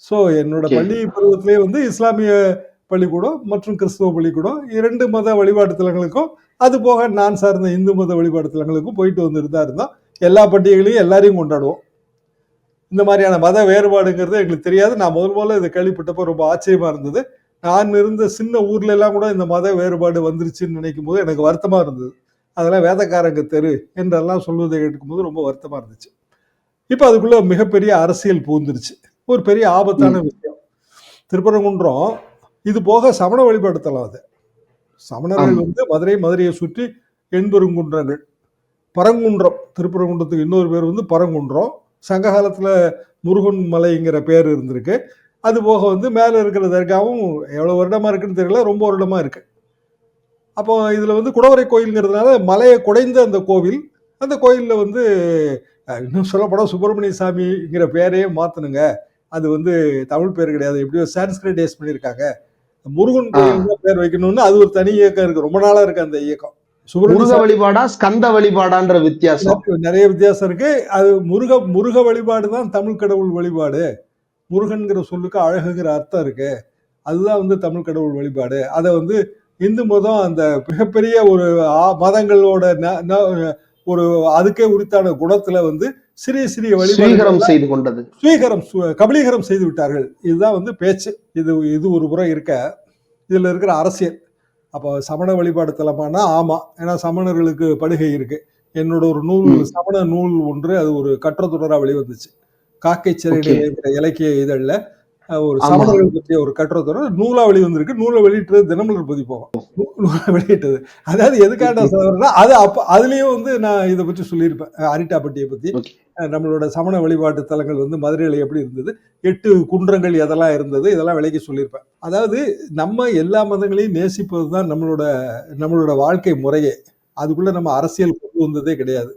So என்னோட okay. பள்ளி பருவத்திலேயே வந்து இஸ்லாமிய பள்ளிக்கூடம் மற்றும் கிறிஸ்துவ பள்ளிக்கூடம் 2 மத வழிபாட்டு தலங்களுக்கும், அது போக நான் சார்ந்த இந்து மத வழிபாட்டு தலங்களுக்கும் போயிட்டு வந்துட்டு தான் இருந்தோம். எல்லா பண்டிகைகளையும் எல்லாரையும் கொண்டாடுவோம். இந்த மாதிரியான மத வேறுபாடுங்கிறது எங்களுக்கு தெரியாது. நான் முதல்ல இத கேள்விப்பட்டப்போ ரொம்ப ஆச்சரியமா இருந்தது. நான் இருந்த சின்ன ஊர்ல எல்லாம் கூட இந்த மத வேறுபாடு வந்துருச்சுன்னு நினைக்கும்போது எனக்கு வருத்தமா இருந்தது. அதெல்லாம் வேதக்காரங்க தெரு என்றெல்லாம் சொல்வதை கேட்கும்போது ரொம்ப வருத்தமா இருந்துச்சு. இப்ப அதுக்குள்ள மிகப்பெரிய அரசியல் புகுந்துருச்சு. ஒரு பெரிய ஆபத்தான ம். விஷயம். திருப்பரங்குன்றம் இது போக சமண வழிபாட்டு தலம் அது. சமணர்கள் ஆமா. வந்து மதுரையை சுற்றி எண்பெருங்குன்றங்கள். பரங்குன்றம் திருப்பரங்குன்றத்துக்கு இன்னொரு பேர் வந்து பரங்குன்றம். சங்க காலத்துல முருகன் மலைங்கிற பேர் இருந்திருக்கு. அது போக வந்து மேல இருக்கிற தர்காவும் எவ்வளவு வருடமா இருக்குன்னு தெரியல. ரொம்ப வருடமா இருக்கு. அப்போ இதுல வந்து குடவரை கோயில்ங்கிறதுனால மலையை குடைந்த அந்த கோவில். அந்த கோயில்ல வந்து இன்னும் சொல்லப்போனா சுப்பிரமணிய சாமிங்கிற பேரையே மாத்தணுங்க. அது வந்து தமிழ் பேர் கிடையாது. எப்படியோ சான்ஸ்கிரிட்டைஸ் பண்ணியிருக்காங்க. முருகன் ஆ. கோயில் தான் பேர் வைக்கணும்னு அது ஒரு தனி இயக்கம் இருக்கு. ரொம்ப நாளா இருக்கு அந்த இயக்கம். சுப்பிரமணிய முருக சாமி வழிபாடா? ஸ்கந்த வழிபாடான்ற வித்தியாசம். நெறைய வித்தியாசம் இருக்கு. அது முருக வழிபாடு தான் தமிழ் கடவுள் வழிபாடு. முருகன்ங்கிற சொல்லுக்கு அழகுங்கிற அர்த்தம் இருக்கு. அதுதான் வந்து தமிழ் கடவுள் வழிபாடு. அத வந்து இந்து மதம் அந்த மிகப்பெரிய ஒரு மதங்களோட ஒரு அதுக்கே உரித்தான குணத்துல வந்து சிறிய சிறிய வழிபாடுகள் ஸ்வீகரம் எல்லாம் செய்து கொண்டது. கபலீகரம் செய்து விட்டார்கள். இதுதான் வந்து பேச்சு. இது இது ஒரு புறம் இருக்க, இதுல இருக்கிற அரசியல். அப்போ சமண வழிபாடு தலமானா ஆமா. ஏன்னா சமணர்களுக்கு படுகை இருக்கு. என்னோட ஒரு நூல் ம். சமண நூல் ஒன்று அது ஒரு கட்டுரை வெளிவந்துச்சு. காக்கை ஓகே. சிறைநிலைங்கிற இலக்கிய இதழ்ல ஒரு ஆமா. சமணர்கள் பற்றிய ஒரு கட்டுரை நூலா வெளிவந்திருக்கு. நூலை வெளியிட்டது தினமலர் பதிப்பகம். நூலா வெளியிட்டது. அதாவது எதுக்காக நான் சொல்றேன்னா, அது அப்ப அதுலயும் வந்து நான் இத பத்தி சொல்லியிருப்பேன். அரிட்டாப்பட்டிய பத்தி. ஓகே. நம்மளோட சமண வழிபாட்டு தலங்கள் வந்து மதுரையில எப்படி இருந்தது? 8 குன்றங்கள் எதெல்லாம் இருந்தது? இதெல்லாம் விளக்கி சொல்லியிருப்பேன். அதாவது நம்ம எல்லா மதங்களையும் நேசிப்பது தான் நம்மளோட நம்மளோட வாழ்க்கை முறையே. அதுக்குள்ள நம்ம அரசியல் கொண்டு வந்ததே கிடையாது.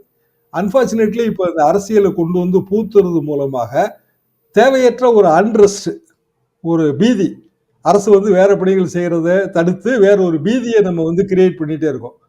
அன்பார்ச்சுனேட்லி இப்ப இந்த அரசியல கொண்டு வந்து பூத்துறது மூலமாக தேவையற்ற ஒரு அன்ரெஸ்ட், ஒரு பீதி. அரசு வந்து வேற பணிகள் செய்யறத தடுத்து வேற ஒரு பீதிய நம்ம வந்து கிரியேட் பண்ணிட்டே இருக்கோம்.